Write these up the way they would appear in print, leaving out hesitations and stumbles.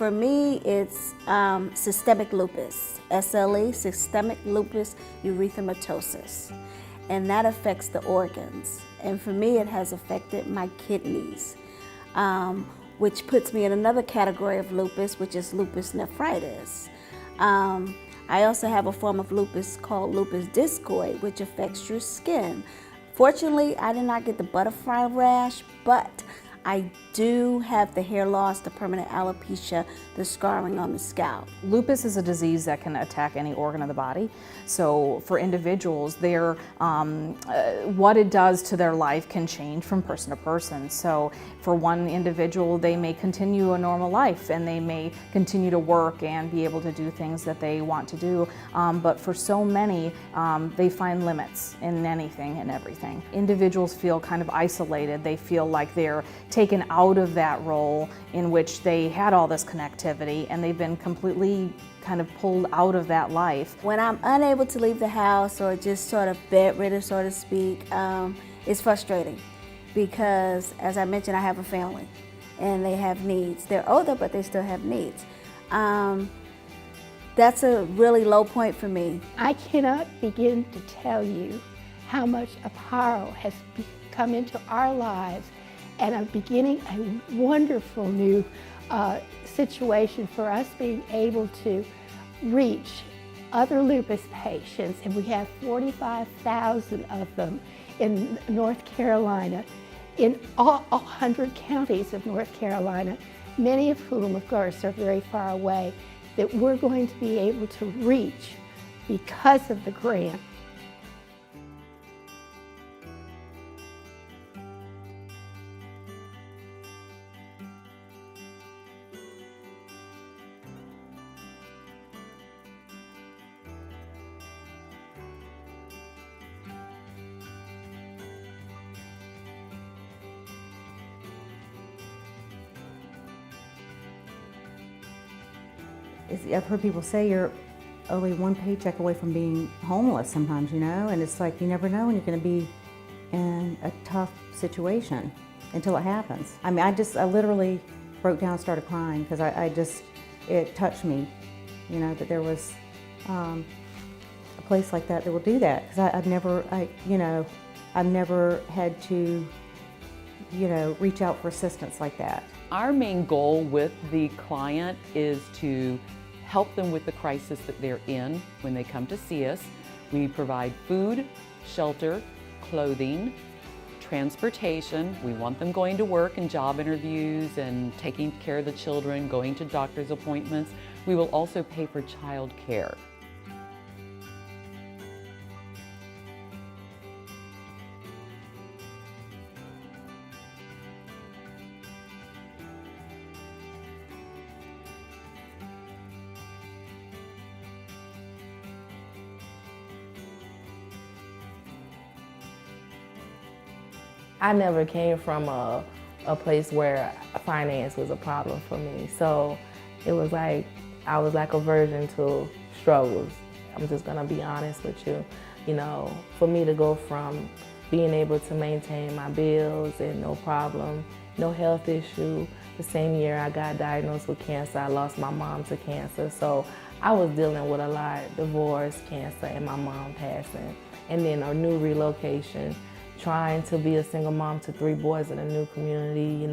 For me, it's systemic lupus, SLE, systemic lupus erythematosus, and that affects the organs. And for me, it has affected my kidneys, which puts me in another category of lupus, which is lupus nephritis. I also have a form of lupus called lupus discoid, which affects your skin. Fortunately, I did not get the butterfly rash, but I do have the hair loss, the permanent alopecia, the scarring on the scalp. Lupus is a disease that can attack any organ of the body. So for individuals, what it does to their life can change from person to person. So for one individual, they may continue a normal life and they may continue to work and be able to do things that they want to do. But for so many, they find limits in anything and everything. Individuals feel kind of isolated. They feel like they're taken out of that role in which they had all this connectivity, and they've been completely kind of pulled out of that life. When I'm unable to leave the house or just sort of bedridden, so to speak, it's frustrating because, as I mentioned, I have a family and they have needs. They're older, but they still have needs. That's a really low point for me. I cannot begin to tell you how much Apparo has come into our lives and are beginning a wonderful new situation for us being able to reach other lupus patients, and we have 45,000 of them in North Carolina, in all 100 counties of North Carolina, many of whom, of course, are very far away, that we're going to be able to reach because of the grant. I've heard people say you're only one paycheck away from being homeless sometimes, you know, and it's like you never know when you're going to be in a tough situation until it happens. I mean, I literally broke down and started crying because it touched me, you know, that there was a place like that will do that, because I've never had to, reach out for assistance like that. Our main goal with the client is to help them with the crisis that they're in when they come to see us. We provide food, shelter, clothing, transportation. We want them going to work and job interviews and taking care of the children, going to doctor's appointments. We will also pay for child care. I never came from a place where finance was a problem for me. So it was like, I was like a virgin to struggles. I'm just gonna be honest with you. You know, for me to go from being able to maintain my bills and no problem, no health issue. The same year I got diagnosed with cancer, I lost my mom to cancer. So I was dealing with a lot, divorce, cancer, and my mom passing. And then a new relocation. Trying to be a single mom to 3 boys in a new community,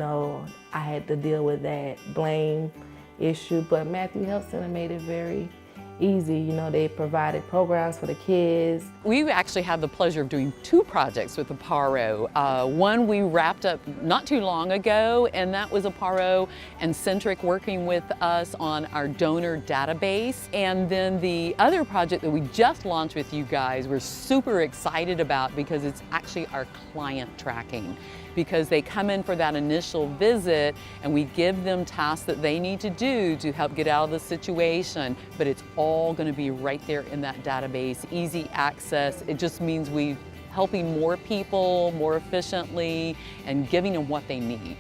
I had to deal with that blame issue, but Matthew Health Center made it very easy. They provided programs for the kids. We actually had the pleasure of doing 2 projects with Apparo. One we wrapped up not too long ago, and that was Apparo and Centric working with us on our donor database. And then the other project that we just launched with you guys, we're super excited about because it's actually our client tracking. Because they come in for that initial visit and we give them tasks that they need to do to help get out of the situation, but it's all going to be right there in that database, easy access. It just means we're helping more people more efficiently and giving them what they need.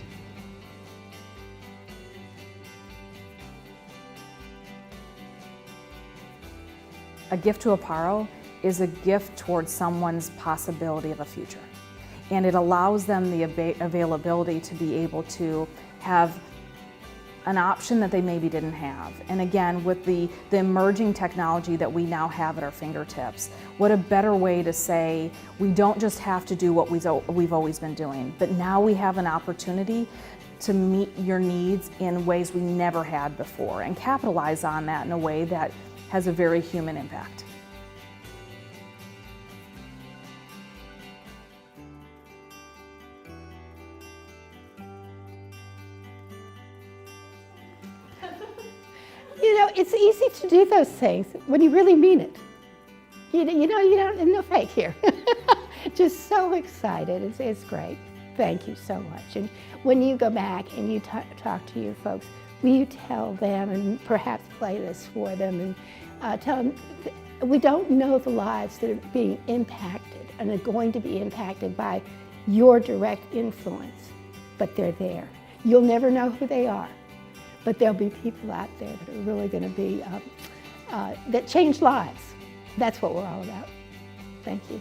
A gift to Apparo is a gift towards someone's possibility of a future. And it allows them the availability to be able to have an option that they maybe didn't have. And again, with the emerging technology that we now have at our fingertips, what a better way to say we don't just have to do what we've always been doing, but now we have an opportunity to meet your needs in ways we never had before and capitalize on that in a way that has a very human impact. You know, it's easy to do those things when you really mean it. You don't, no fake here. Just so excited, it's great. Thank you so much. And when you go back and you talk to your folks, will you tell them and perhaps play this for them and tell them we don't know the lives that are being impacted and are going to be impacted by your direct influence, but they're there. You'll never know who they are. But there'll be people out there that are really going to be, that change lives. That's what we're all about. Thank you.